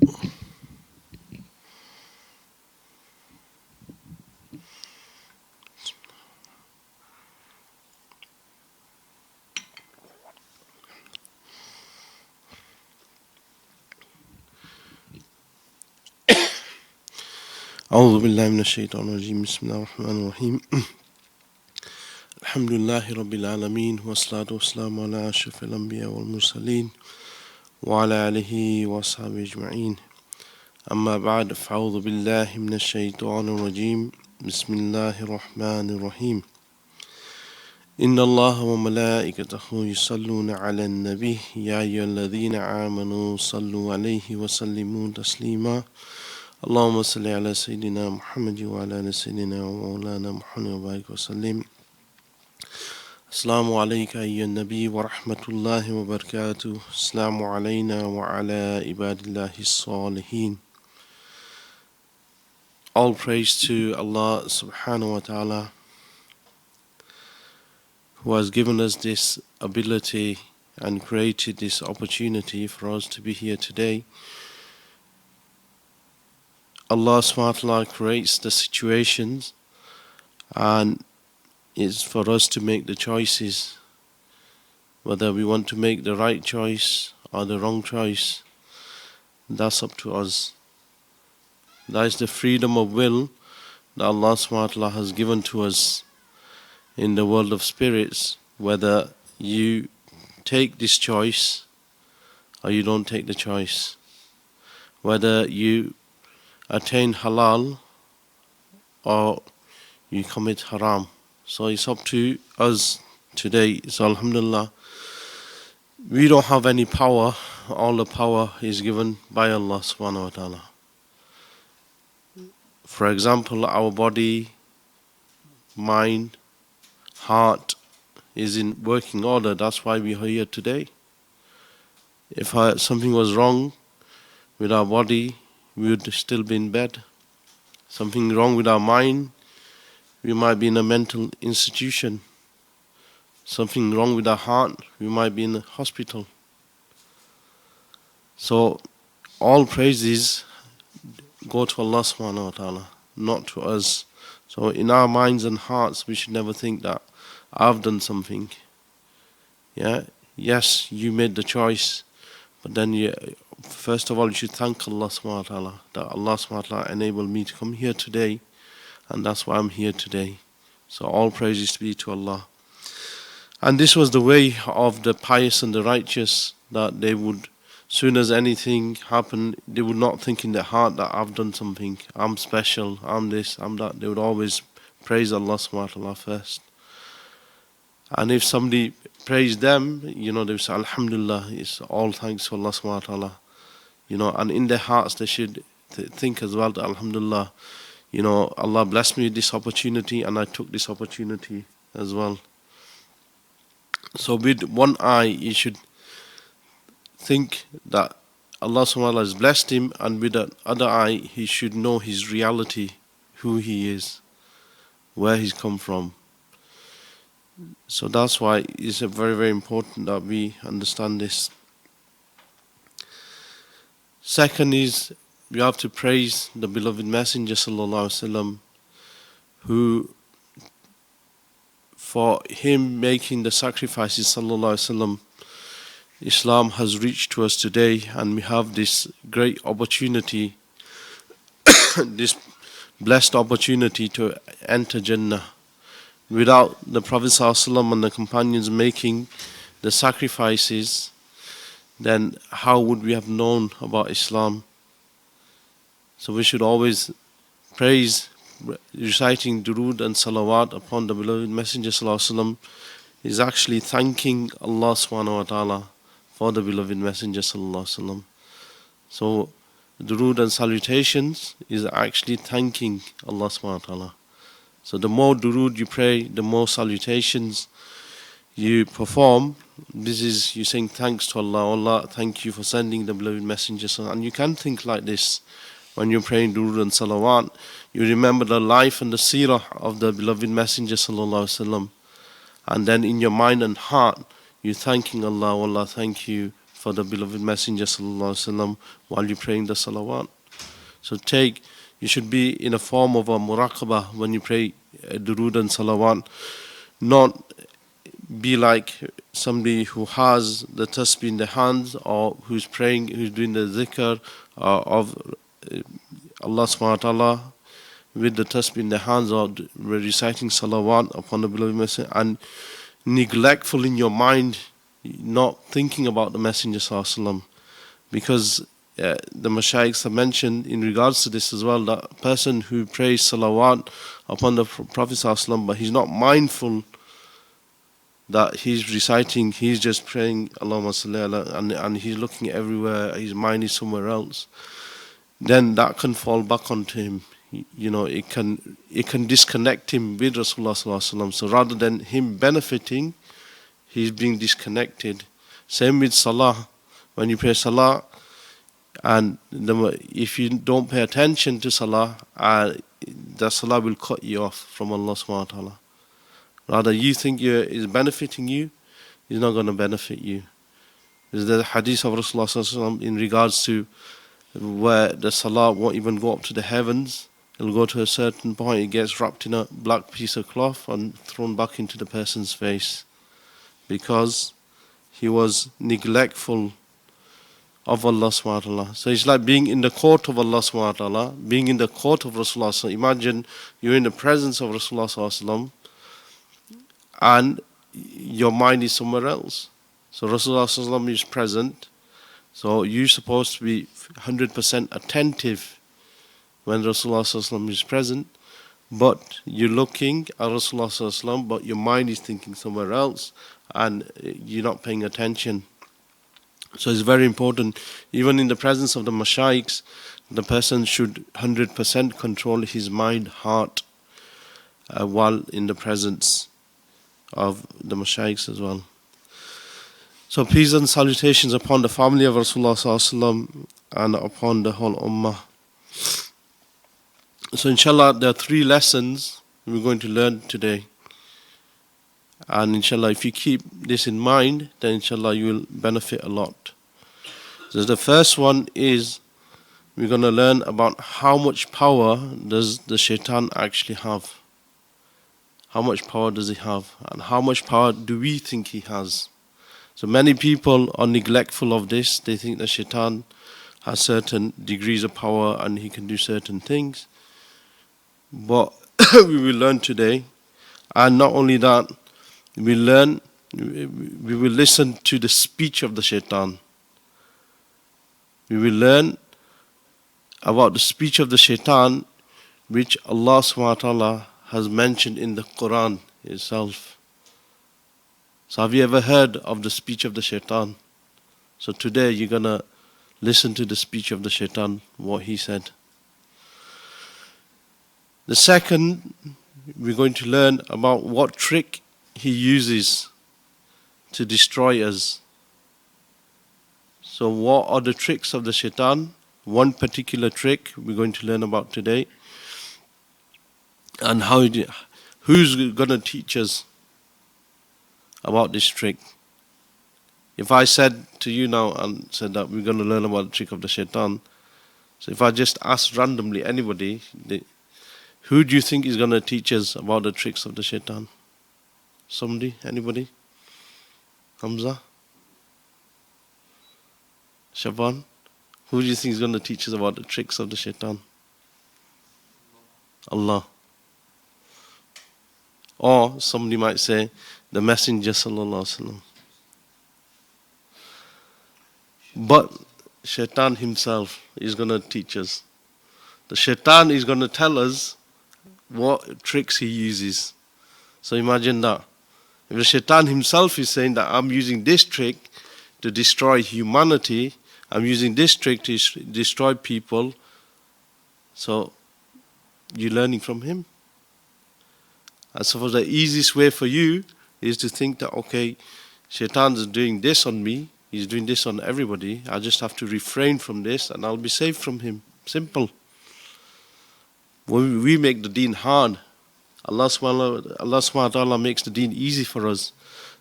أعوذ بالله من الشيطان الرجيم بسم الله الرحمن الرحيم الحمد لله رب العالمين والصلاة والسلام على أشرف الأنبياء والمرسلين وعلى آله وأصحابه أجمعين أما بعد فأعوذ بالله من الشيطان الرجيم بسم الله الرحمن الرحيم إن الله وملائكته يصلون على النبي يا أيها الذين آمنوا صلوا عليه وسلموا تسليما اللهم صل على سيدنا محمد وعلى آل سيدنا ومولانا محمد وبارك وسلم السلام عليك أيها النبي ورحمة الله وبركاته السلام علينا وعلى عباد الله الصالحين. All praise to Allah subhanahu wa ta'ala, who has given us this ability and created this opportunity for us to be here today. Allah subhanahu wa ta'ala creates the situations and it's for us to make the choices, whether we want to make the right choice or the wrong choice. That's up to us. That is the freedom of will that Allah subhanahu wa ta'ala has given to us in the world of spirits, whether you take this choice or you don't take the choice, whether you attain halal or you commit haram. So it's up to us today. So alhamdulillah, we don't have any power. All the power is given by Allah subhanahu wa ta'ala. For example, our body, mind, heart is in working order. That's why we are here today. If something was wrong with our body, we would still be in bed. Something wrong with our mind, we might be in a mental institution. Something wrong with our heart, we might be in a hospital. So all praises go to Allah subhanahu wa ta'ala, not to us. So in our minds and hearts, we should never think that I've done something. Yeah, yes, you made the choice, but then first of all, you should thank Allah subhanahu wa ta'ala that Allah subhanahu wa ta'ala enabled me to come here today, and that's why I'm here today. So all praises be to Allah. And this was the way of the pious and the righteous, that they would, soon as anything happened, they would not think in their heart that I've done something, I'm special, I'm this, I'm that. They would always praise Allah subhanahu wa ta'ala first. And if somebody praised them, they would say, Alhamdulillah, it's all thanks to Allah subhanahu wa ta'ala. And in their hearts they should think as well that Alhamdulillah, Allah blessed me with this opportunity and I took this opportunity as well. So with one eye, you should think that Allah subhanahu wa ta'ala has blessed him, and with the other eye, he should know his reality, who he is, where he's come from. So that's why it's very, very important that we understand this. Second is, we have to praise the beloved Messenger sallallahu alaihi wasallam, who, for him making the sacrifices sallallahu alaihi wasallam, Islam has reached to us today, and we have this great opportunity, this blessed opportunity to enter Jannah. Without the Prophet sallallahu alaihi wasallam and the companions making the sacrifices, then how would we have known about Islam? So we should always praise, reciting durood and salawat upon the beloved Messenger sallallahu alaihi wasallam is actually thanking Allah subhanahu wa ta'ala for the beloved Messenger sallallahu alaihi wasallam. So durood and salutations is actually thanking Allah subhanahu wa ta'ala. So the more durood you pray, the more salutations you perform, this is you saying thanks to Allah. Allah, thank you for sending the beloved Messenger. And you can think like this when you're praying durood and salawat. You remember the life and the seerah of the beloved Messenger sallallahu alaihi wasallam, and then in your mind and heart you're thanking Allah. Allah, thank you for the beloved Messenger sallallahu alaihi wasallam while you're praying the salawat. So you should be in a form of a muraqabah when you pray durood and salawat, not be like somebody who has the tasbih in the hands or who's praying, who's doing the zikr of Allah subhanahu wa ta'ala with the tasbih in the hands or reciting salawat upon the beloved Messenger and neglectful in your mind, not thinking about the Messenger sallallahu alaihi wasallam. Because the Mashayikhs have mentioned in regards to this as well, that person who prays salawat upon the Prophet sallallahu alaihi wasallam, but he's not mindful that he's reciting, he's just praying Allahumma salli ala, and he's looking everywhere, his mind is somewhere else, then that can fall back onto him. It can disconnect him with Rasulullah sallallahu alaihi wasallam. So rather than him benefiting, he's being disconnected. Same with salah. When you pray salah, and if you don't pay attention to salah, the salah will cut you off from Allah subhanahu wa ta'ala. Rather, you think is benefiting you, it's not going to benefit you. There's the hadith of Rasulullah sallallahu alaihi wasallam in regards to where the salah won't even go up to the heavens. It'll go to a certain point, it gets wrapped in a black piece of cloth and thrown back into the person's face because he was neglectful of Allah subhanahu wa ta'ala. So it's like being in the court of Allah subhanahu wa ta'ala, being in the court of Rasulullah. So imagine you're in the presence of Rasulullah sallallahu alaihi wasallam and your mind is somewhere else. So Rasulullah sallallahu alaihi wasallam is present. So you're supposed to be 100% attentive when Rasulullah sallallahu alaihi wasallam is present. But you're looking at Rasulullah sallallahu alaihi wasallam, but your mind is thinking somewhere else and you're not paying attention. So it's very important, even in the presence of the Mashayikhs, the person should 100% control his mind, heart, while in the presence of the Mashayikhs as well. So peace and salutations upon the family of Rasulullah sallallahu alaihi wasallam and upon the whole ummah. So inshallah, there are 3 lessons we're going to learn today. And inshallah, if you keep this in mind, then inshallah you will benefit a lot. So the first one is we're going to learn about how much power does the Shaitan actually have. How much power does he have? And how much power do we think he has? So many people are neglectful of this. They think that Shaitan has certain degrees of power and he can do certain things. But we will learn today. And not only that, we will listen to the speech of the Shaitan. We will learn about the speech of the Shaitan, which Allah subhanahu wa ta'ala has mentioned in the Quran itself. So have you ever heard of the speech of the Shaitan? So today you're going to listen to the speech of the Shaitan, what he said. The second, we're going to learn about what trick he uses to destroy us. So what are the tricks of the Shaitan? One particular trick we're going to learn about today. And who's going to teach us about this trick? If I said to you now and said that we're going to learn about the trick of the Shaitan, so if I just ask randomly anybody, who do you think is going to teach us about the tricks of the Shaitan? Somebody? Anybody? Hamza? Shaban? Who do you think is going to teach us about the tricks of the Shaitan? Allah. Or somebody might say, the Messenger sallallahu alaihi wasallam. But Shaitan himself is going to teach us. The Shaitan is going to tell us what tricks he uses. So imagine that. If the Shaitan himself is saying that I'm using this trick to destroy humanity, I'm using this trick to destroy people, so you're learning from him. And so the easiest way for you is to think that, okay, Shaitan is doing this on me, he's doing this on everybody, I just have to refrain from this and I'll be safe from him. Simple. When we make the deen hard, Allah subhanahu wa ta'ala makes the deen easy for us.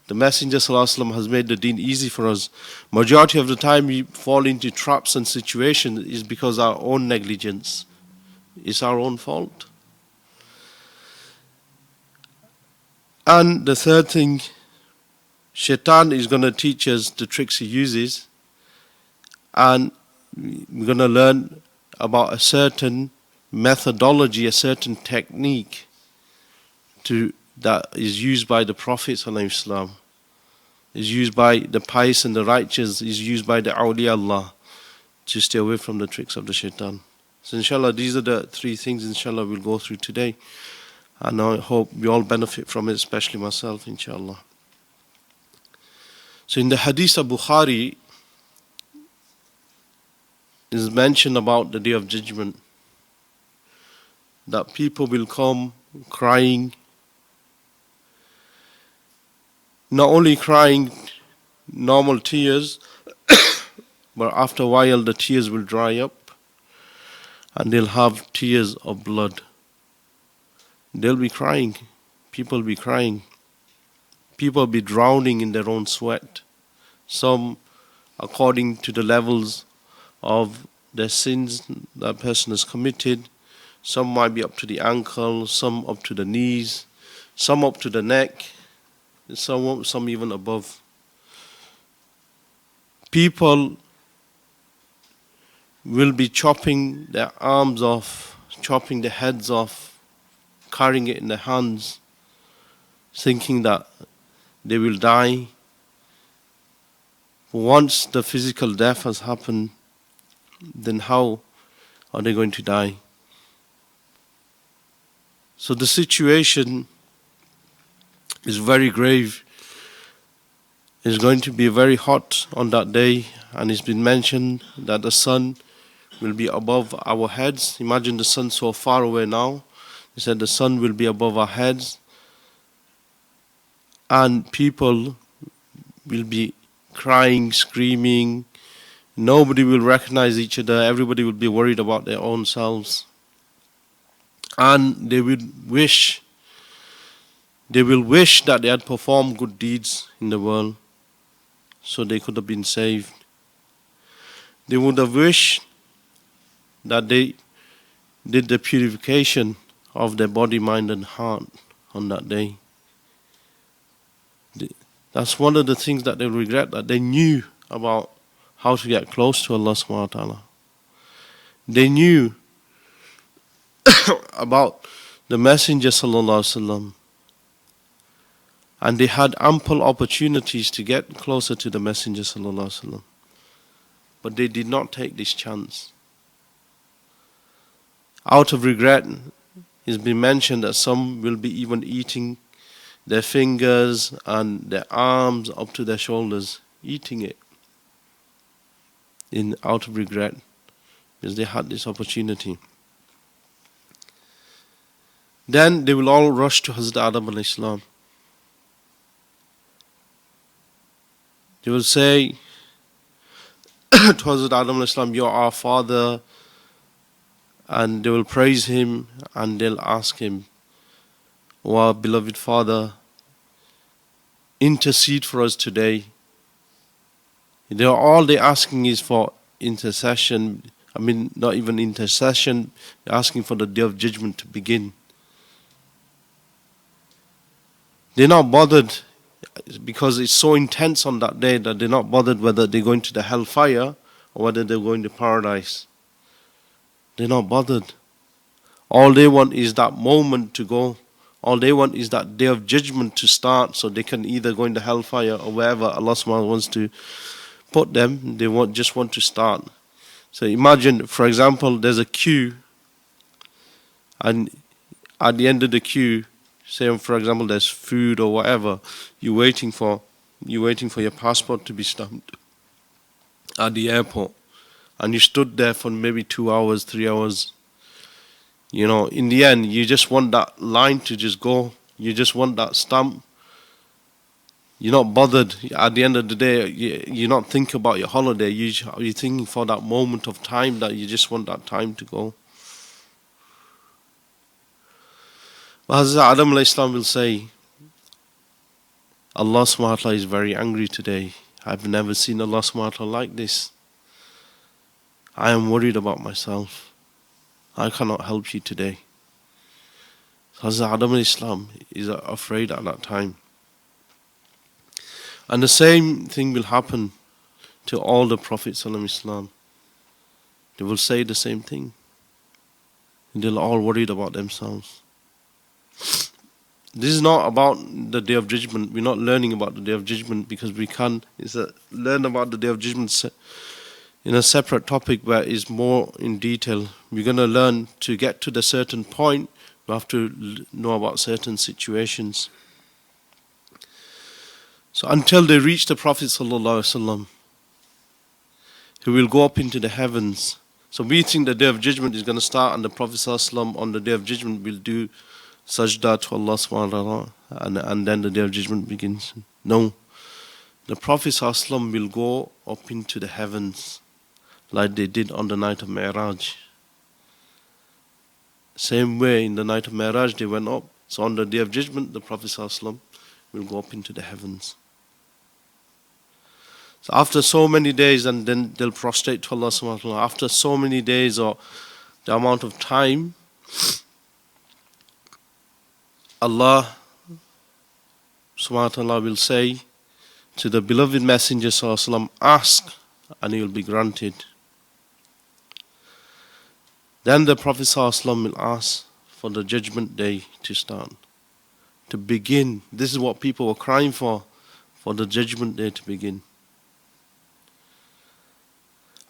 The Messenger ﷺ has made the deen easy for us. Majority of the time we fall into traps and situations is because our own negligence. It's our own fault. And the third thing, Shaitan is going to teach us the tricks he uses, and we're going to learn about a certain methodology, a certain technique that is used by the Prophets ﷺ, is used by the pious and the righteous, is used by the awliya Allah to stay away from the tricks of the Shaitan. So inshallah, these are the three things inshallah we'll go through today. And I hope we all benefit from it, especially myself, inshallah. So in the Hadith of Bukhari, is mentioned about the Day of Judgment, that people will come crying, not only crying normal tears, but after a while the tears will dry up and they'll have tears of blood. They'll be crying. People will be crying. People will be drowning in their own sweat. Some according to the levels of the sins that person has committed. Some might be up to the ankle, some up to the knees, some up to the neck, some even above. People will be chopping their arms off, chopping their heads off, carrying it in their hands, thinking that they will die. Once the physical death has happened, then how are they going to die? So the situation is very grave. It's going to be very hot on that day, and it's been mentioned that the sun will be above our heads. Imagine the sun so far away now. He said the sun will be above our heads, and people will be crying, screaming. Nobody will recognize each other. Everybody will be worried about their own selves. And they will wish that they had performed good deeds in the world so they could have been saved. They would have wished that they did the purification of their body, mind and heart on that day. That's one of the things that they regret, that they knew about how to get close to Allah subhanahu wa ta'ala. They knew about the Messenger sallallahu alaihi wasallam, and they had ample opportunities to get closer to the Messenger sallallahu alaihi wasallam, but they did not take this chance. Out of regret, it's been mentioned that some will be even eating their fingers and their arms up to their shoulders, eating it out of regret, because they had this opportunity. Then they will all rush to Hazrat Adam alayhi salam. They will say to Hazrat Adam alayhi salam, "You are our father," and they will praise him and they'll ask him, "O our beloved father, intercede for us today." All they're asking is for intercession. I mean, not even intercession, they're asking for the Day of Judgment to begin. They're not bothered, because it's so intense on that day that they're not bothered whether they're going to the hellfire or whether they're going to paradise. They're not bothered. All they want is that moment to go. All they want is that Day of Judgment to start, so they can either go into hellfire or wherever Allah subhanahu wa ta'ala wants to put them. They just want to start. So imagine, for example, there's a queue, and at the end of the queue, say for example there's food or whatever, you're waiting for your passport to be stamped at the airport, and you stood there for maybe 2 hours, 3 hours. In the end, you just want that line to just go. You just want that stamp. You're not bothered. At the end of the day, you're not thinking about your holiday. You're thinking for that moment of time, that you just want that time to go. But Hazrat Adam alayhi salam will say, Allah subhanahu wa ta'ala is very angry today. I've never seen Allah subhanahu wa ta'ala like this. I am worried about myself. I cannot help you today. Hazrat Adam al-Islam is afraid at that time. And the same thing will happen to all the Prophets ﷺ. They will say the same thing. They're all worried about themselves. This is not about the Day of Judgment. We're not learning about the Day of Judgment because we can learn about the Day of Judgment in a separate topic where it's more in detail. We're going to learn to get to the certain point. We have to know about certain situations. So until they reach the Prophet ﷺ, who will go up into the heavens. So we think the Day of Judgment is going to start, and the Prophet ﷺ on the Day of Judgment will do sajda to Allah subhanahu wa ta'ala, and then the Day of Judgment begins. No. The Prophet ﷺ will go up into the heavens like they did on the night of Mi'raj. Same way in the night of Mi'raj they went up. So on the Day of Judgment the Prophet ﷺ will go up into the heavens. So after so many days, and then they'll prostrate to Allah subhanahu wa ta'ala. After so many days or the amount of time, Allah subhanahu wa ta'ala will say to the beloved Messenger sallallahu alaihi wasallam, ask and he will be granted. Then the Prophet sallallahu alaihi wasallam will ask for the judgment day to start, to begin. This is what people were crying for the judgment day to begin.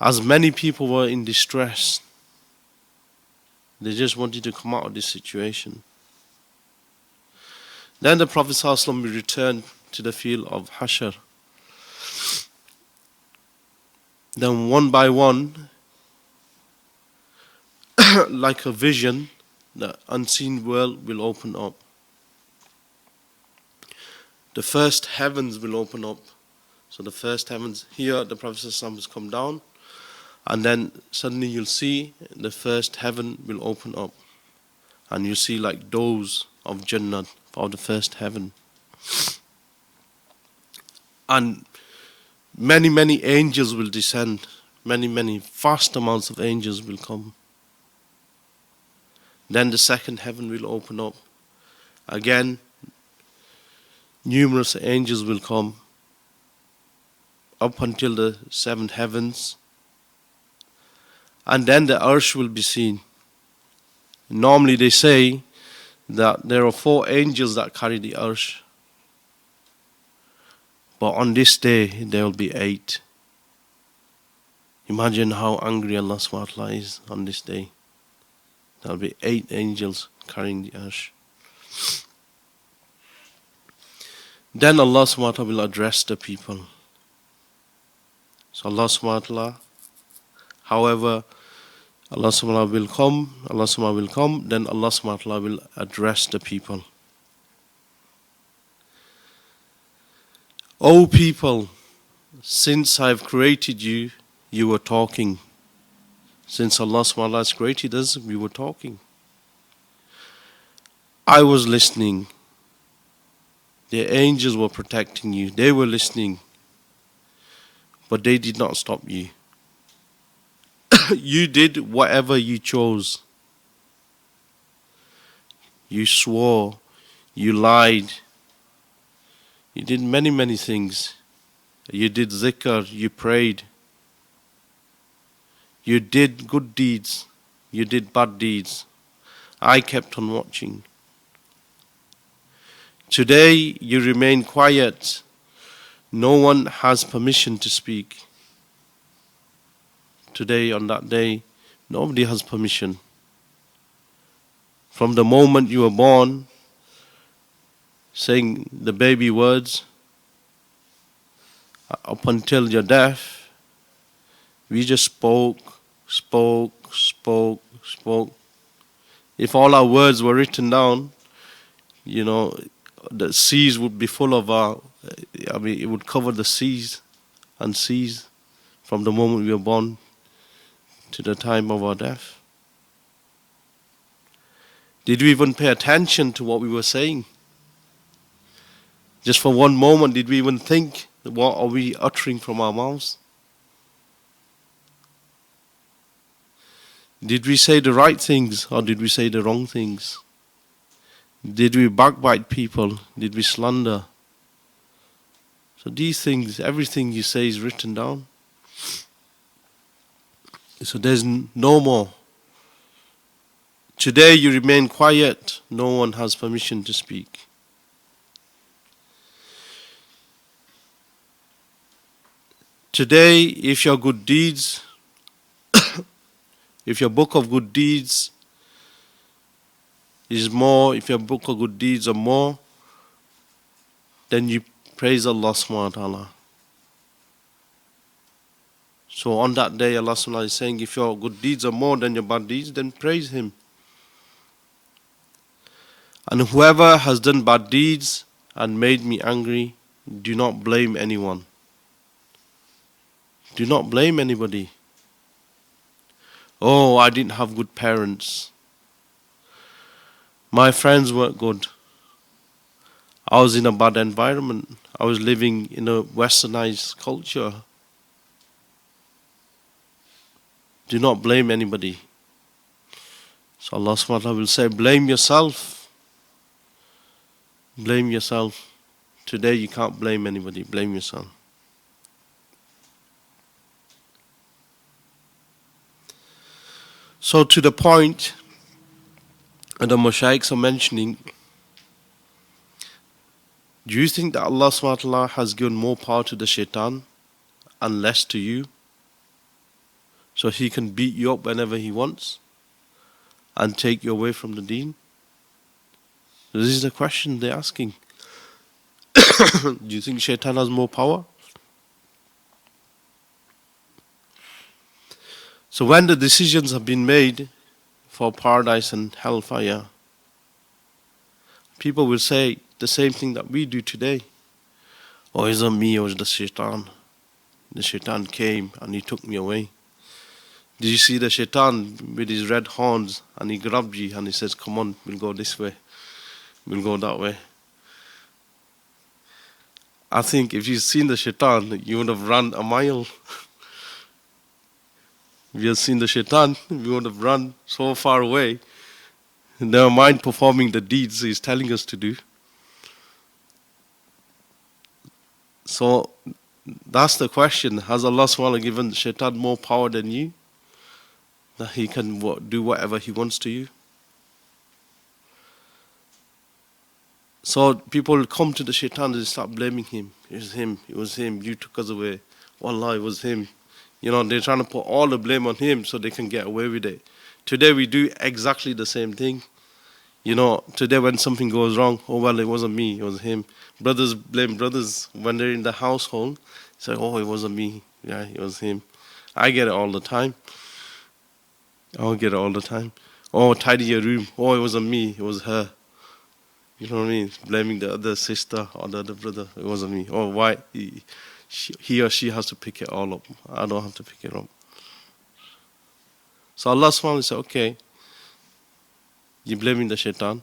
As many people were in distress, they just wanted to come out of this situation. Then the Prophet ﷺ will return to the field of Hashr. Then one by one, like a vision, the unseen world will open up. The first heavens will open up. So the first heavens, here the Prophet ﷺ has come down, and then suddenly you'll see the first heaven will open up. And you see like doors of Jannah of the first heaven. And many angels will descend. Many vast amounts of angels will come. Then the second heaven will open up. Again, numerous angels will come up until the seventh heavens. And then the arsh will be seen. Normally they say that there are 4 angels that carry the arsh. But on this day, there will be 8. Imagine how angry Allah subhanahu wa ta'ala is on this day. There will be 8 angels carrying the arsh. Then Allah subhanahu wa ta'ala will address the people. So Allah subhanahu wa ta'ala, however, Allah subhanahu wa ta'ala will come, then Allah subhanahu wa ta'ala will address the people. O people, since I have created you, you were talking. Since Allah subhanahu wa ta'ala has created us, we were talking. I was listening. The angels were protecting you. They were listening. But they did not stop you. You did whatever you chose. You swore. You lied. You did many things. You did zikr. You prayed. You did good deeds. You did bad deeds. I kept on watching. Today you remain quiet. No one has permission to speak. Today, on that day, nobody has permission. From the moment you were born, saying the baby words, up until your death, we just spoke. If all our words were written down, the seas would be full of it would cover the seas and seas from the moment we were born to the time of our death. Did we even pay attention to what we were saying? Just for one moment, did we even think, what are we uttering from our mouths? Did we say the right things or did we say the wrong things? Did we backbite people? Did we slander? So these things, everything you say is written down. So there's no more. Today you remain quiet, no one has permission to speak. Today, if your good deeds, if your book of good deeds is more, if your book of good deeds are more, then you praise Allah subhanahu wa ta'ala. So on that day, Allah subhanahu wa ta'ala is saying, if your good deeds are more than your bad deeds, then praise Him. And whoever has done bad deeds and made me angry, do not blame anyone. Do not blame anybody. Oh, I didn't have good parents. My friends weren't good. I was in a bad environment. I was living in a westernized culture. Do not blame anybody. So Allah subhanahu wa ta'ala will say, blame yourself. Blame yourself. Today you can't blame anybody. Blame yourself. So to the point the Mashaykhs are mentioning, do you think that Allah subhanahu wa ta'ala has given more power to the Shaitan and less to you? So he can beat you up whenever he wants and take you away from the deen? This is the question they're asking. Do you think Shaitan has more power? So when the decisions have been made for paradise and hellfire, people will say the same thing that we do today. Oh, it wasn't me, it was the Shaitan. The Shaitan came and he took me away. Did you see the Shaitan with his red horns and he grabbed you and he says, come on, we'll go this way. We'll go that way. I think if you'd seen the Shaitan, you would have run a mile. If you had seen the Shaitan, we would have run so far away. Never mind performing the deeds he's telling us to do. So that's the question. Has Allah subhanahu wa ta'ala given Shaitan more power than you? That he can do whatever he wants to you? So people will come to the Shaitan and start blaming him. It was him, it was him, you took us away. Wallah, it was him. You know, they're trying to put all the blame on him so they can get away with it. Today we do exactly the same thing. You know, today when something goes wrong, oh well, it wasn't me, it was him. Brothers blame brothers when they're in the household. Say, oh, it wasn't me, yeah, it was him. I get it all the time. I get it all the time. Oh, tidy your room. Oh, it wasn't me, it was her. You know what I mean? Blaming the other sister or the other brother. It wasn't me. Oh, why? He or she has to pick it all up. I don't have to pick it up. So Allah subhanahu wa ta'ala said, okay, you're blaming the Shaitan.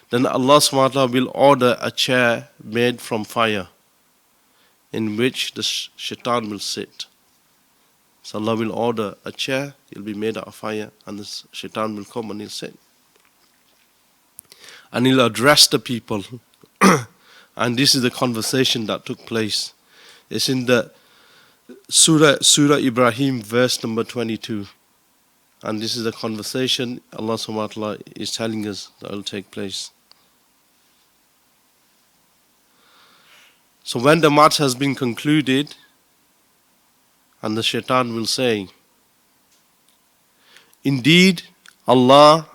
Then Allah subhanahu wa ta'ala will order a chair made from fire in which the Shaitan will sit. So Allah will order a chair, it'll be made out of fire, and the Shaitan will come and he'll sit. And he'll address the people. And this is the conversation that took place. It's in the Surah Ibrahim, verse number 22. And this is the conversation Allah subhanahu wa ta'ala is telling us that will take place. So when the match has been concluded, and the Shaitan will say, indeed, Allah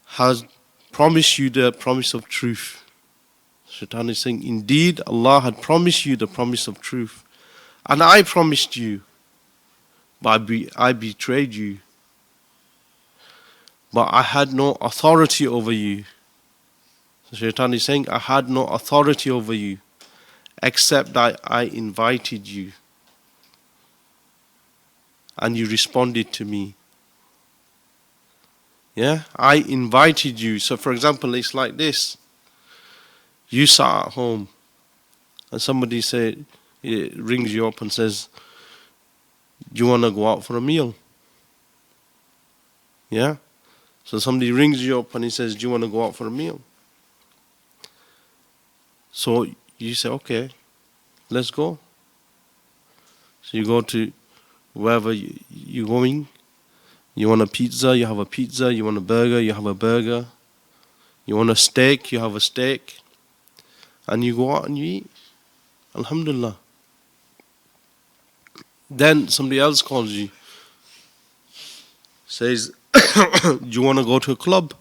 has promised you the promise of truth. Shaitan is saying, indeed, Allah had promised you the promise of truth. And I promised you, but I betrayed you. But I had no authority over you. So Shaitan is saying, I had no authority over you, except that I invited you. And you responded to me. Yeah, I invited you. So for example, it's like this. You sat at home and somebody rings you up and says, do you want to go out for a meal? Yeah? So somebody rings you up and he says, do you want to go out for a meal? So you say, okay, let's go. So you go to wherever you're going. You want a pizza, you have a pizza. You want a burger, you have a burger. You want a steak, you have a steak. And you go out and you eat. Alhamdulillah. Then somebody else calls you, says, do you want to go to a club?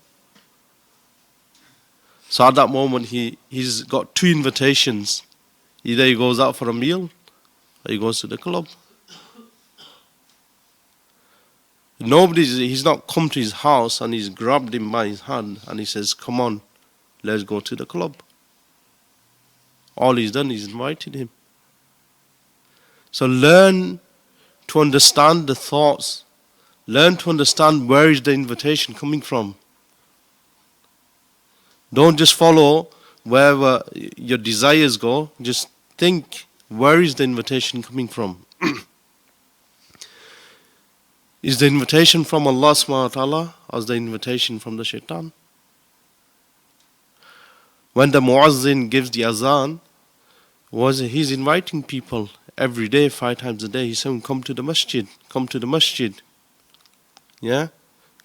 So at that moment, he's got two invitations. Either he goes out for a meal or he goes to the club. He's not come to his house and he's grabbed him by his hand and he says, come on, let's go to the club. All he's done is invited him. So learn to understand the thoughts. Learn to understand where is the invitation coming from. Don't just follow wherever your desires go. Just think, where is the invitation coming from? Is the invitation from Allah subhanahu wa ta'ala or is the invitation from the Shaitan? When the muazzin gives the azan, he's inviting people every day, 5 times a day. He's saying, come to the masjid, come to the masjid. Yeah?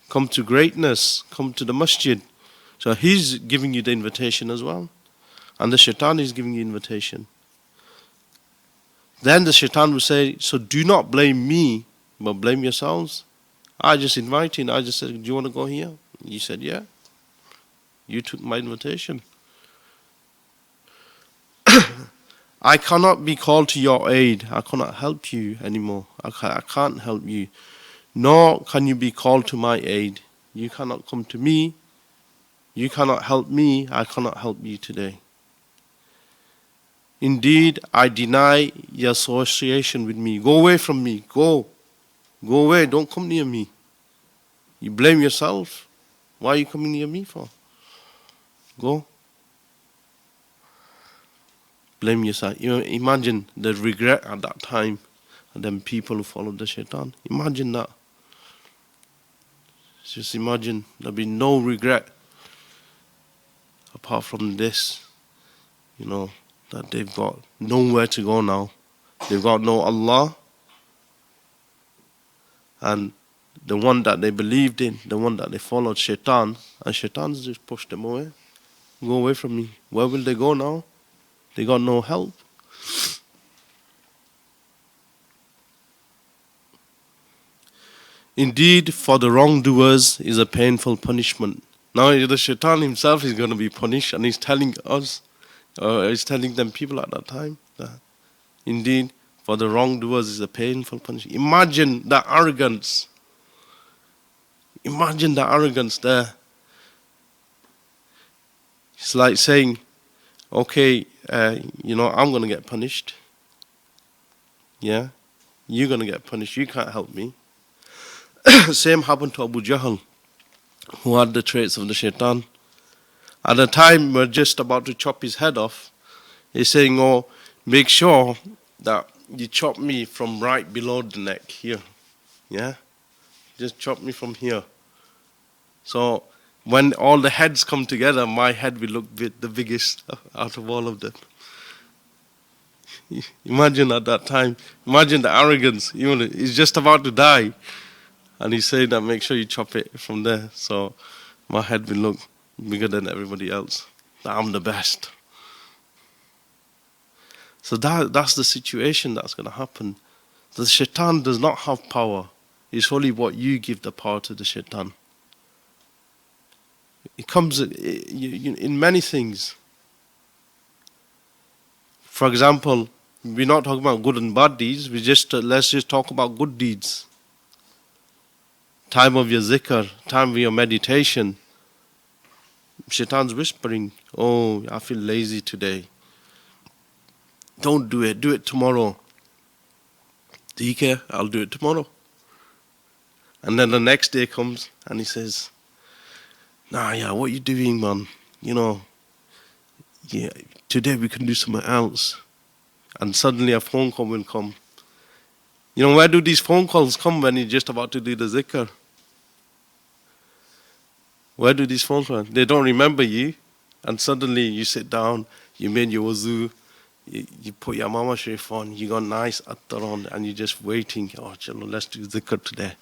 Come to greatness, come to the masjid. So he's giving you the invitation as well. And the Shaitan is giving you invitation. Then the Shaitan will say, so do not blame me, but blame yourselves. I just invited you. I just said, do you want to go here? You said, yeah. You took my invitation. I cannot be called to your aid. I cannot help you anymore. I can't help you. Nor can you be called to my aid. You cannot come to me. You cannot help me. I cannot help you today. Indeed, I deny your association with me. Go away from me. Go. Go away. Don't come near me. You blame yourself. Why are you coming near me for? Go. Blame yourself. Imagine the regret at that time and then people who followed the Shaitan. Imagine that. Just imagine there'll be no regret apart from this, that they've got nowhere to go now. They've got no Allah, and the one that they believed in, the one that they followed, Shaitan, and Shaitan's just pushed them away. Go away from me. Where will they go now? They got no help. Indeed, for the wrongdoers is a painful punishment. Now the Shaitan himself is going to be punished, and he's telling us, he's telling them people at that time that indeed for the wrongdoers is a painful punishment. Imagine the arrogance. Imagine the arrogance there. It's like saying, okay, I'm going to get punished. Yeah? You're going to get punished. You can't help me. Same happened to Abu Jahl, who had the traits of the Shaitan. At the time we're just about to chop his head off, he's saying, oh, make sure that you chop me from right below the neck here. Yeah? Just chop me from here. So when all the heads come together, my head will look the biggest out of all of them. Imagine at that time, imagine the arrogance. He's just about to die. And he's saying that make sure you chop it from there. So my head will look bigger than everybody else. I'm the best. So that's the situation that's going to happen. The Shaitan does not have power. It's only what you give the power to the Shaitan. It comes in many things. For example, we're not talking about good and bad deeds. Let's just talk about good deeds. Time of your zikr, time of your meditation. Shaitan's whispering, oh, I feel lazy today. Don't do it. Do it tomorrow. Do you care? I'll do it tomorrow. And then the next day comes and he says, what are you doing, man? yeah, today we can do something else. And suddenly a phone call will come. You know, where do these phone calls come when you're just about to do the zikr? Where do these phone calls? They don't remember you. And suddenly you sit down, you made your wuzu, you put your mama sharif on, you got nice attar on, and you're just waiting. Oh, chalo, let's do zikr today.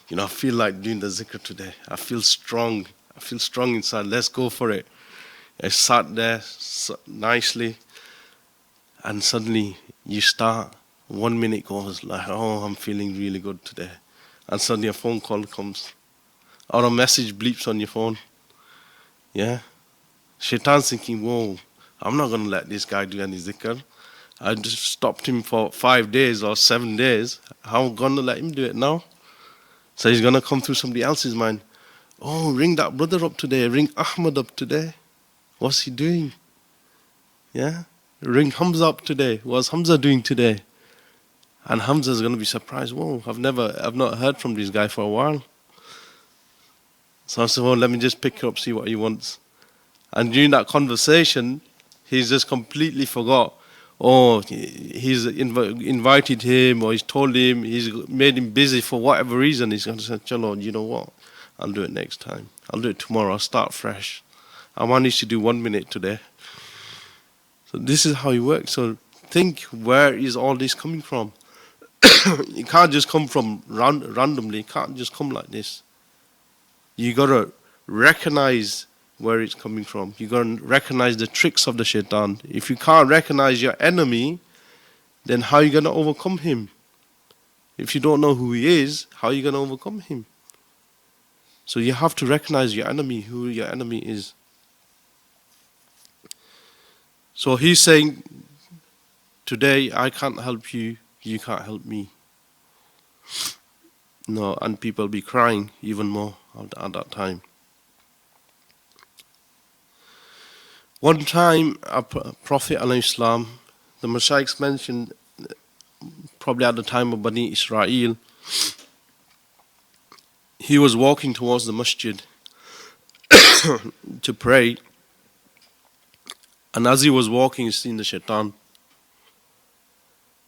You know, I feel like doing the zikr today. I feel strong. I feel strong inside. Let's go for it. I sat there nicely, and suddenly you start. 1 minute goes like, oh, I'm feeling really good today. And suddenly a phone call comes, or a message bleeps on your phone. Yeah? Shaitan's thinking, whoa, I'm not going to let this guy do any zikr. I just stopped him for 5 days or 7 days. How am I going to let him do it now? So he's going to come through somebody else's mind. Oh, ring that brother up today. Ring Ahmad up today. What's he doing? Yeah? Ring Hamza up today. What's Hamza doing today? And Hamza's going to be surprised. Whoa, I've not heard from this guy for a while. So I said, well, let me just pick up, see what he wants. And during that conversation, he's just completely forgot. Oh, he's invited him, or he's told him, he's made him busy for whatever reason. He's going to say, Chalo, you know what? I'll do it next time. I'll do it tomorrow. I'll start fresh. I managed to do 1 minute today. So this is how it works. So think, where is all this coming from? It can't just come from randomly. It can't just come like this. You got to recognize where it's coming from. You got to recognize the tricks of the shaitan. If you can't recognize your enemy, then how are you going to overcome him? If you don't know who he is, how are you going to overcome him? So you have to recognize your enemy, who your enemy is. So he's saying, today I can't help you, you can't help me. No, and people be crying even more at that time. One time, a Prophet ﷺ, the Mashaykhs mentioned, probably at the time of Bani Israel, he was walking towards the masjid to pray, and as he was walking, he seen the shaitan.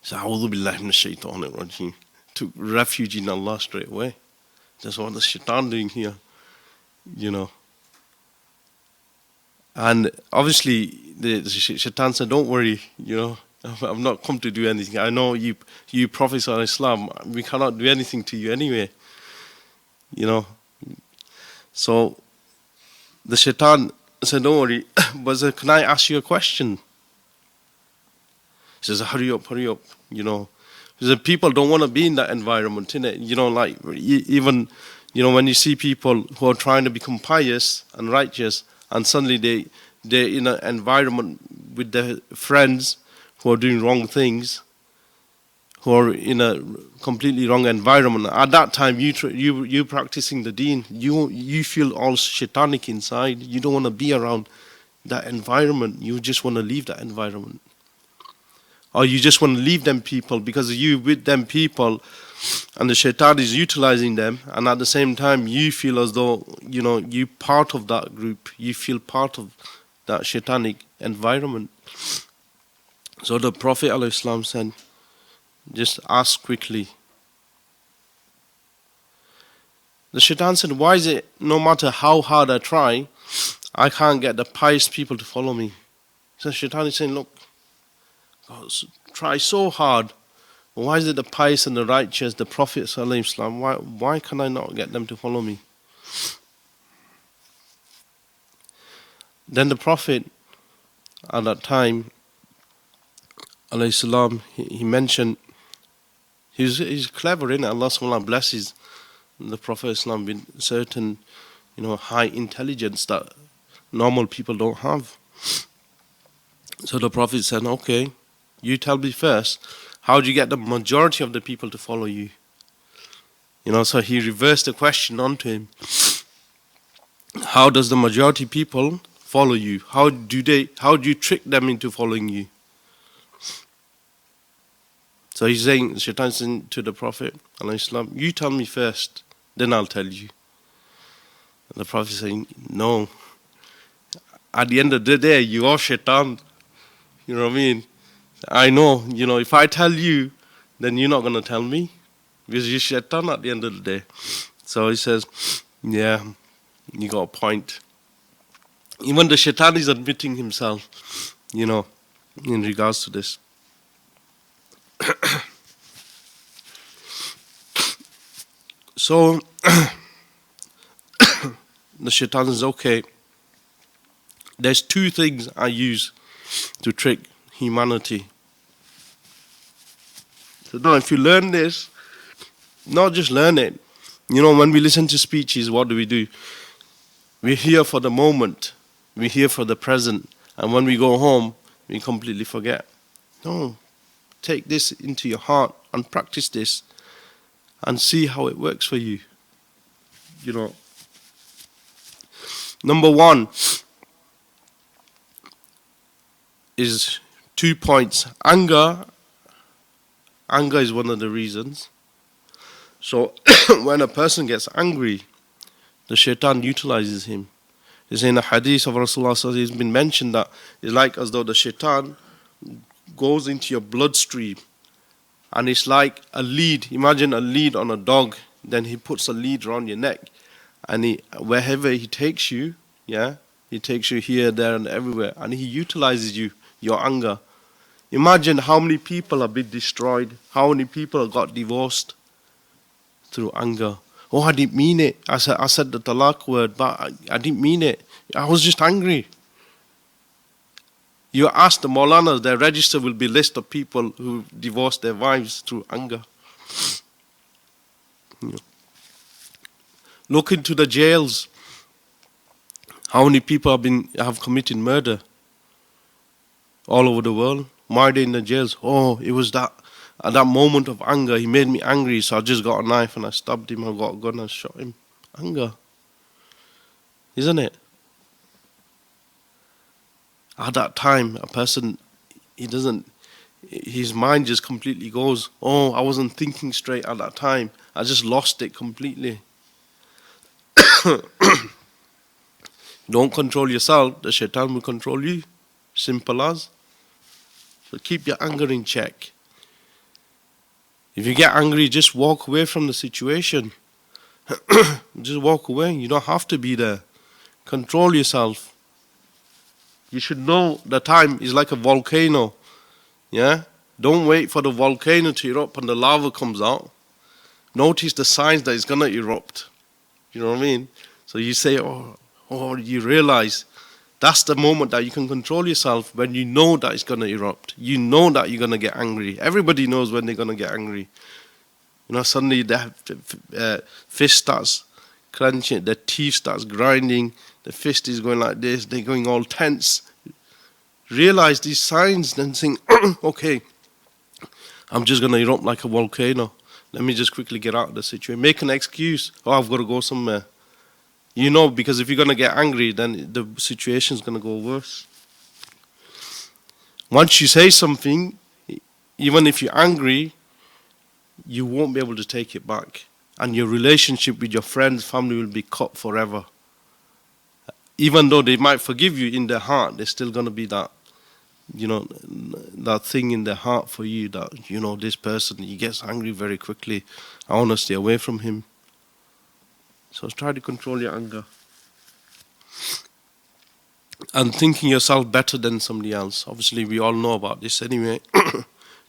He said, A'udhu billahi minash shaitanir rajim. Took refuge in Allah straight away. That's what the shaitan doing here, you know. And obviously, the shaitan said, don't worry, you know, I've not come to do anything. I know you prophets of Islam, we cannot do anything to you anyway, you know. So the shaitan said, don't worry, but said, can I ask you a question? He says, hurry up, you know. He said, people don't want to be in that environment, innit? You know, like, even, you know, when you see people who are trying to become pious and righteous, and suddenly they're in an environment with their friends who are doing wrong things, who are in a completely wrong environment. At that time, you practicing the deen, you feel all shaitanic inside. You don't want to be around that environment. You just want to leave that environment. Or you just want to leave them people because you with them people and the shaitan is utilizing them, and at the same time you feel as though, you know, you part of that group, you feel part of that shaitanic environment. So the Prophet ﷺ said, just ask quickly. The shaitan said, why is it no matter how hard I try, I can't get the pious people to follow me? So shaitan is saying, look, try so hard. Why is it the pious and the righteous, the Prophet ﷺ, why can I not get them to follow me? Then the Prophet at that time, ﷺ, he mentioned, he's clever, innit? Allah subhanahu blesses the Prophet ﷺ with certain, you know, high intelligence that normal people don't have. So the Prophet said, okay, you tell me first, how do you get the majority of the people to follow you? You know, so he reversed the question onto him. How does the majority people follow you? How do you trick them into following you? So he's saying, Shaitan saying to the Prophet, you tell me first, then I'll tell you. And the Prophet is saying, no, at the end of the day, you are Shaitan. You know what I mean? I know, if I tell you, then you're not going to tell me. Because you're Shaitan at the end of the day. So he says, yeah, you got a point. Even the Shaitan is admitting himself, in regards to this. So, the Shaitan is okay. There's two things I use to trick humanity. So now if you learn this, not just learn it. When we listen to speeches, what do? We're here for the moment. We're here for the present. And when we go home, we completely forget. No. Take this into your heart and practice this and see how it works for you. Number one is 2 points. Anger is one of the reasons. So when a person gets angry, the Shaitan utilizes him. It's in a hadith of Rasulullah, it's been mentioned that it's like as though the Shaitan goes into your bloodstream, and it's like a lead. Imagine a lead on a dog. Then he puts a lead around your neck, and wherever he takes you, he takes you here, there, and everywhere, and he utilizes your anger. Imagine how many people have been destroyed, how many people have got divorced through anger. Oh, I didn't mean it. I said the talaq word, but I didn't mean it. I was just angry. You ask the Maulanas, their register will be a list of people who divorced their wives through anger. Look into the jails. How many people have committed murder all over the world? Murder in the jails. Oh, it was that at that moment of anger, he made me angry, so I just got a knife and I stabbed him. I got a gun and shot him. Anger, isn't it? At that time, a person, his mind just completely goes, oh, I wasn't thinking straight at that time. I just lost it completely. Don't control yourself, the Shaitan will control you. Simple as. So keep your anger in check. If you get angry, just walk away from the situation. Just walk away. You don't have to be there. Control yourself. You should know the time is like a volcano. Yeah? Don't wait for the volcano to erupt and the lava comes out. Notice the signs that it's going to erupt. You know what I mean? So you say, you realize that's the moment that you can control yourself, when you know that it's going to erupt. You know that you're going to get angry. Everybody knows when they're going to get angry. Suddenly their fist starts clenching, their teeth starts grinding, the fist is going like this, they're going all tense. Realize these signs, then think, okay, I'm just going to erupt like a volcano. Let me just quickly get out of the situation. Make an excuse. Oh, I've got to go somewhere. Because if you're going to get angry, then the situation's going to go worse. Once you say something, even if you're angry, you won't be able to take it back. And your relationship with your friends, family will be cut forever. Even though they might forgive you in their heart, there's still going to be that, that thing in their heart for you that, this person, he gets angry very quickly. I want to stay away from him. So try to control your anger. And thinking yourself better than somebody else. Obviously, we all know about this anyway.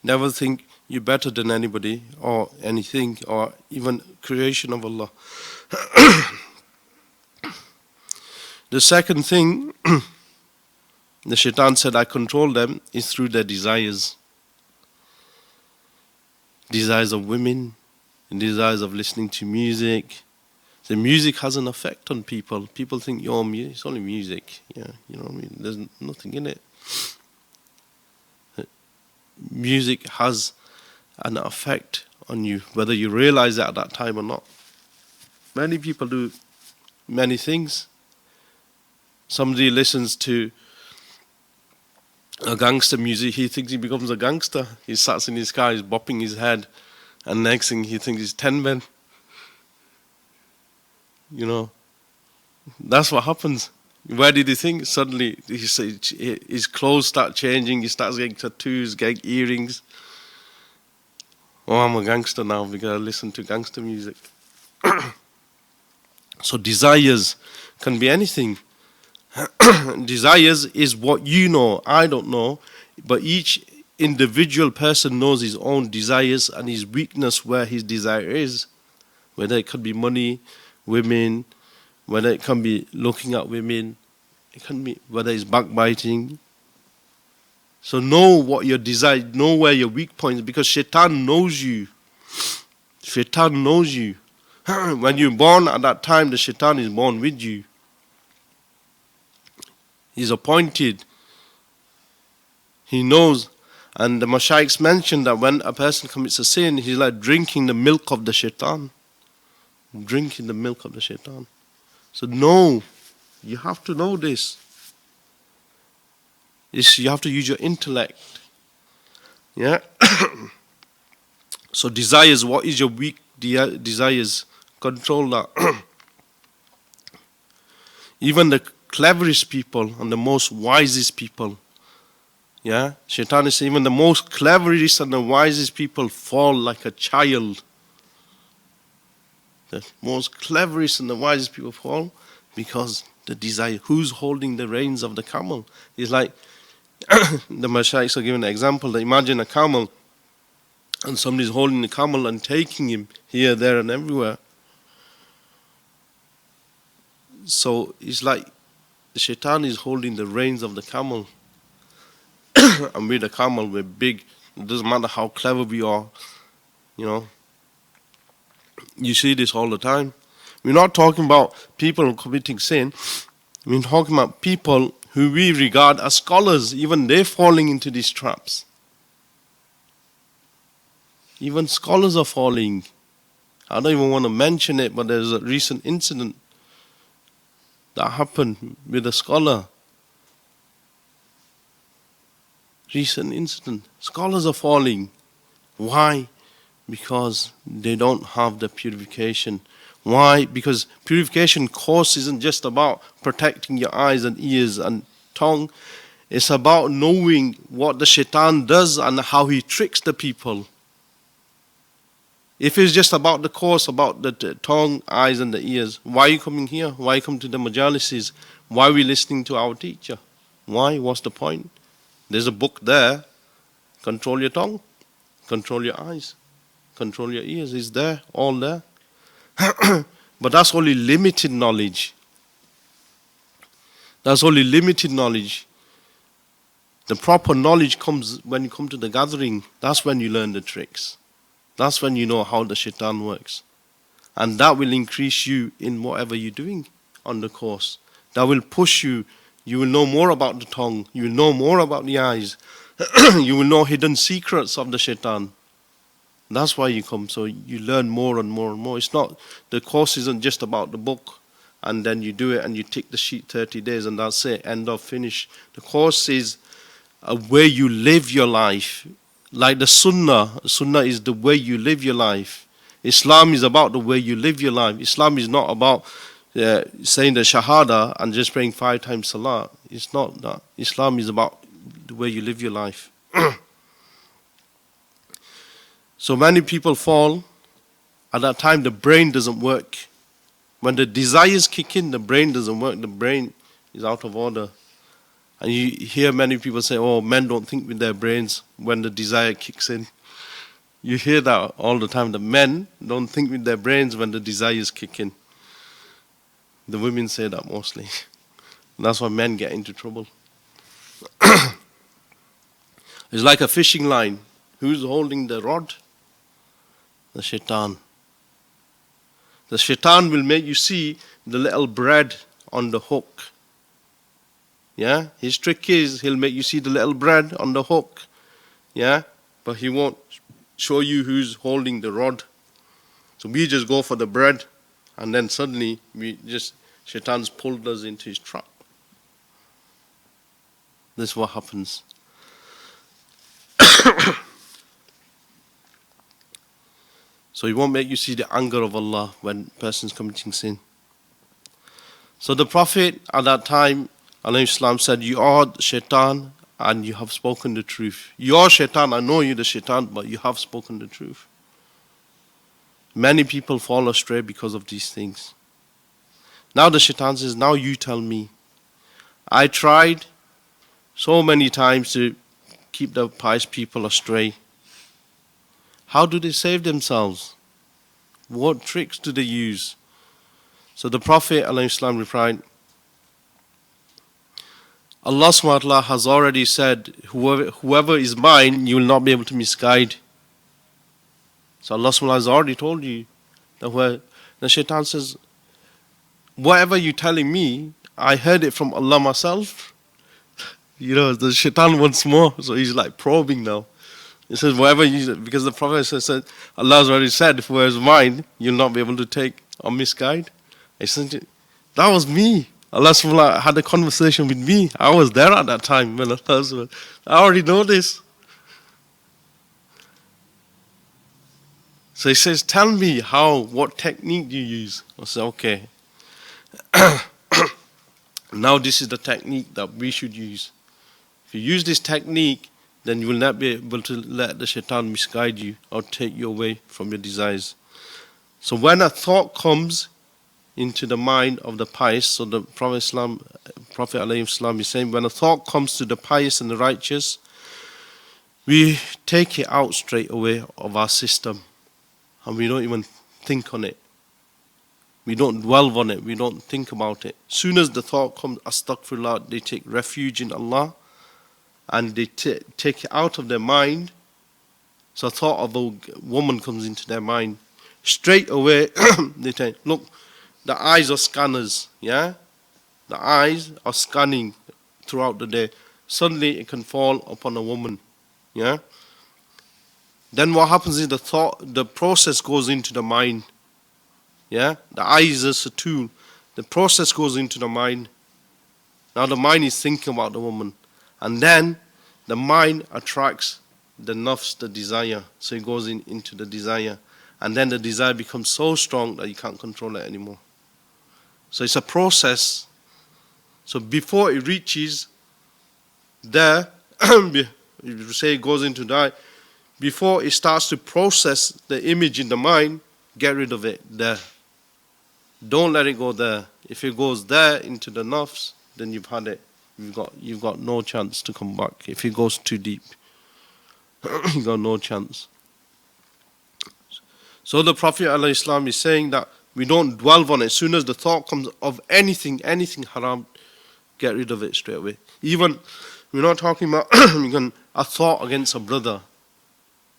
Never think you're better than anybody or anything or even creation of Allah. The second thing, the Shaitan said, I control them, is through their desires. Desires of women, and desires of listening to music. The music has an effect on people. People think, it's only music. Yeah, you know what I mean? There's nothing in it. Music has an effect on you, whether you realize that at that time or not. Many people do many things. Somebody listens to a gangster music, he thinks he becomes a gangster. He sits in his car, he's bopping his head, and next thing he thinks he's 10 men. That's what happens. Where did he think? Suddenly his clothes start changing, he starts getting tattoos, getting earrings. Oh, I'm a gangster now because I listen to gangster music. So desires can be anything. Desires is what you know, I don't know, but each individual person knows his own desires and his weakness where his desire is. Whether it could be money, women, whether it can be looking at women, it can be whether it's backbiting. So know what your desire, know where your weak points, because Shaitan knows you. Shaitan knows you. When you're born at that time, the Shaitan is born with you. He's appointed. He knows. And the Mashaykhs mentioned that when a person commits a sin, he's like drinking the milk of the Shaitan. Drinking the milk of the Shaitan. So know. You have to know this. You have to use your intellect. Yeah. So desires, what is your weak desires? Control that. Even the cleverest people and the most wisest people, yeah, Shaitan is even the most cleverest and the wisest people fall like a child. The most cleverest and the wisest people fall because the desire. Who's holding the reins of the camel? It's like the Mashaykhs are giving an example. Imagine a camel and somebody's holding the camel and taking him here, there, and everywhere. So it's like the Shaitan is holding the reins of the camel. And with the camel, we're big. It doesn't matter how clever we are, you know. You see this all the time. We're not talking about people committing sin. We're talking about people who we regard as scholars. Even they're falling into these traps. Even scholars are falling. I don't even want to mention it, but there's a recent incident that happened with a scholar. Recent incident. Scholars are falling. Why? Because they don't have the purification. Why? Because purification course isn't just about protecting your eyes and ears and tongue. It's about knowing what the Shaitan does and how he tricks the people. If it's just about the course, about the tongue, eyes and the ears, why are you coming here? Why come to the majalises? Why are we listening to our teacher? Why? What's the point? There's a book there. Control your tongue. Control your eyes. Control your ears. It's there. All there. But that's only limited knowledge. That's only limited knowledge. The proper knowledge comes when you come to the gathering. That's when you learn the tricks. That's when you know how the Shaitan works. And that will increase you in whatever you're doing on the course. That will push you. You will know more about the tongue. You will know more about the eyes. You will know hidden secrets of the Shaitan. That's why you come. So you learn more and more and more. It's not, the course isn't just about the book and then you do it and you tick the sheet 30 days and that's it, end of, finish. The course is a way you live your life. Like the Sunnah. Sunnah is the way you live your life. Islam is about the way you live your life. Islam is not about saying the Shahada and just praying 5 times Salah. It's not that. Islam is about the way you live your life. So many people fall. At that time, the brain doesn't work. When the desires kick in, the brain doesn't work. The brain is out of order. And you hear many people say, oh, men don't think with their brains when the desire kicks in. You hear that all the time. The men don't think with their brains when the desires kick in. The women say that mostly. That's why men get into trouble. It's like a fishing line. Who's holding the rod? The Shaitan. The Shaitan will make you see the little bread on the hook. Yeah? His trick is he'll make you see the little bread on the hook. Yeah? But he won't show you who's holding the rod. So we just go for the bread and then suddenly Shaitan's pulled us into his trap. This is what happens. So he won't make you see the anger of Allah when a person's committing sin. So the Prophet at that time, alayhi salam, said, you are Shaitan and you have spoken the truth. You are Shaitan, I know you're the Shaitan, but you have spoken the truth. Many people fall astray because of these things. Now the Shaitan says, now you tell me. I tried so many times to keep the pious people astray. How do they save themselves? What tricks do they use? So the Prophet ﷺ replied, Allah subhanahu wa ta'ala has already said, whoever is mine, you will not be able to misguide. So Allah subhanahu wa ta'ala has already told you that where the Shaitan says, whatever you're telling me, I heard it from Allah myself. You know, the Shaitan wants more, so he's like probing now. He says, whatever you, because the Prophet said, Allah has already said, whoever is mine, you'll not be able to take or misguide. I said, that was me. Allah subhanahu wa ta'ala had a conversation with me. I was there at that time when I already know this. So he says, tell me what technique do you use? I said, okay. Now this is the technique that we should use. If you use this technique, then you will not be able to let the Shaitan misguide you or take you away from your desires. So when a thought comes into the mind of the pious, so the Prophet ﷺ is saying, when a thought comes to the pious and the righteous, we take it out straight away of our system and we don't even think on it. We don't dwell on it, we don't think about it. Soon as the thought comes, astaghfirullah, they take refuge in Allah and they take it out of their mind. So a thought of a woman comes into their mind. Straight away, they say, look, the eyes are scanners, yeah? The eyes are scanning throughout the day. Suddenly it can fall upon a woman, yeah? Then what happens is the process goes into the mind, yeah? The eye is just a tool. The process goes into the mind. Now the mind is thinking about the woman. And then the mind attracts the nafs, the desire. So it goes into the desire. And then the desire becomes so strong that you can't control it anymore. So it's a process. So before it reaches there, you say it goes into the eye, before it starts to process the image in the mind, get rid of it there. Don't let it go there. If it goes there into the nafs, then you've had it. You've got no chance to come back. If it goes too deep, you've got no chance. So the Prophet ﷺ is saying that we don't dwell on it. As soon as the thought comes of anything haram, get rid of it straight away. Even, we're not talking about a thought against a brother.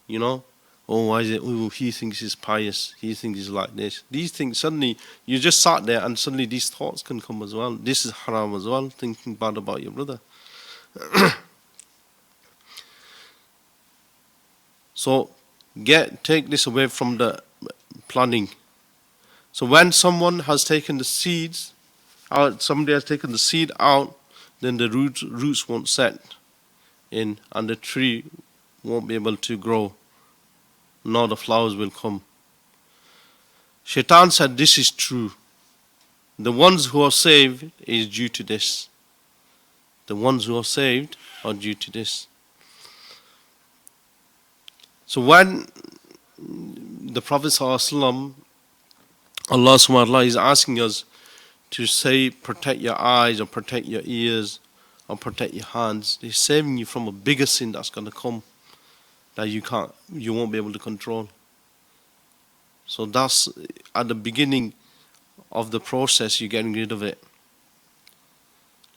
You know, oh, why is it? Oh, he thinks he's pious. He thinks he's like this. These things, suddenly, you just sat there and suddenly these thoughts can come as well. This is haram as well, thinking bad about your brother. So, take this away from the planning. So when someone has taken the seeds out, somebody has taken the seed out, then the roots won't set in and the tree won't be able to grow, nor the flowers will come. Shaitan said this is true. The ones who are saved is due to this. The ones who are saved are due to this. So when the Prophet ﷺ, Allah subhanahu wa ta'ala is asking us to say protect your eyes or protect your ears or protect your hands, He's saving you from a bigger sin that's going to come that you won't be able to control. So that's at the beginning of the process, you're getting rid of it.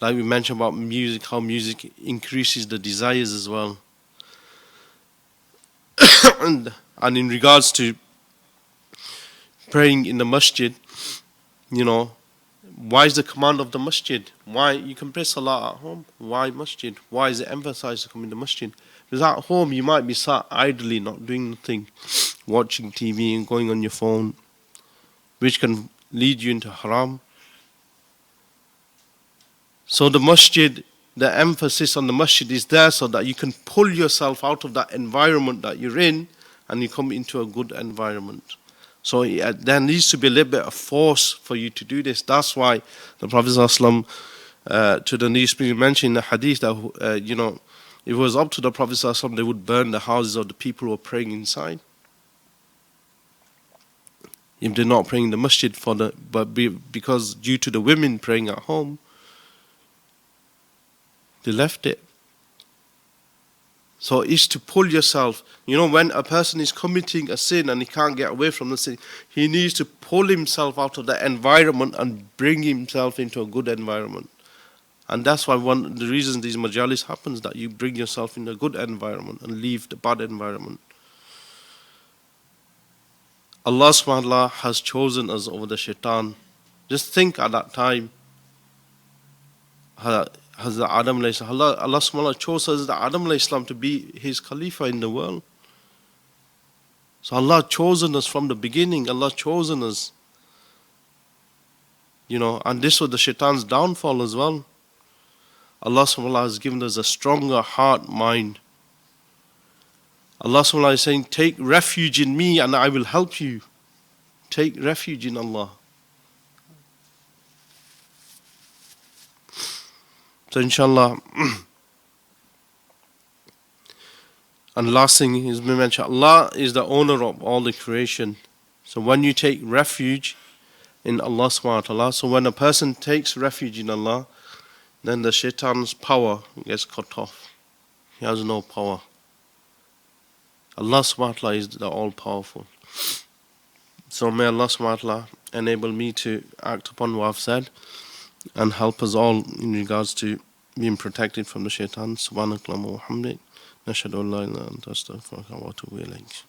Like we mentioned about music, how music increases the desires as well. And in regards to praying in the masjid, you know, why is the command of the masjid? Why you can pray salah at home? Why masjid? Why is it emphasized to come in the masjid? Because at home you might be sat idly, not doing nothing, watching TV and going on your phone, which can lead you into haram. So the masjid, the emphasis on the masjid is there so that you can pull yourself out of that environment that you're in and you come into a good environment. So there needs to be a little bit of force for you to do this. That's why the Prophet ﷺ, to the news being mentioned in the hadith that if it was up to the Prophet ﷺ, they would burn the houses of the people who were praying inside. If they're not praying in the masjid because due to the women praying at home, they left it. So it's to pull yourself. When a person is committing a sin and he can't get away from the sin, he needs to pull himself out of that environment and bring himself into a good environment. And that's why one of the reasons these majalis happens, that you bring yourself in a good environment and leave the bad environment. Allah subhanahu wa ta'ala has chosen us over the Shaitan. Just think at that time, Hazrat Adam alayhi salam, Allah subhanahu wa ta'ala chose Hazrat Adam alayhi salam to be his Khalifa in the world. So Allah chosen us from the beginning. Allah chosen us. And this was the Shaitan's downfall as well. Allah subhanahu wa ta'ala has given us a stronger heart, mind. Allah subhanahu wa ta'ala is saying, take refuge in me and I will help you. Take refuge in Allah. So inshallah, and last thing is we mentioned, Allah is the owner of all the creation. So when you take refuge in Allah subhanahu wa ta'ala, so when a person takes refuge in Allah, then the Shaitan's power gets cut off. He has no power. Allah subhanahu wa ta'ala is the all-powerful. So may Allah subhanahu wa ta'ala enable me to act upon what I've said and help us all in regards to being protected from the Shaitan. Subhanakallahumma wa hamdik. Nashhadu an la ilaha illa anta astaghfiruka wa atubu ilayk.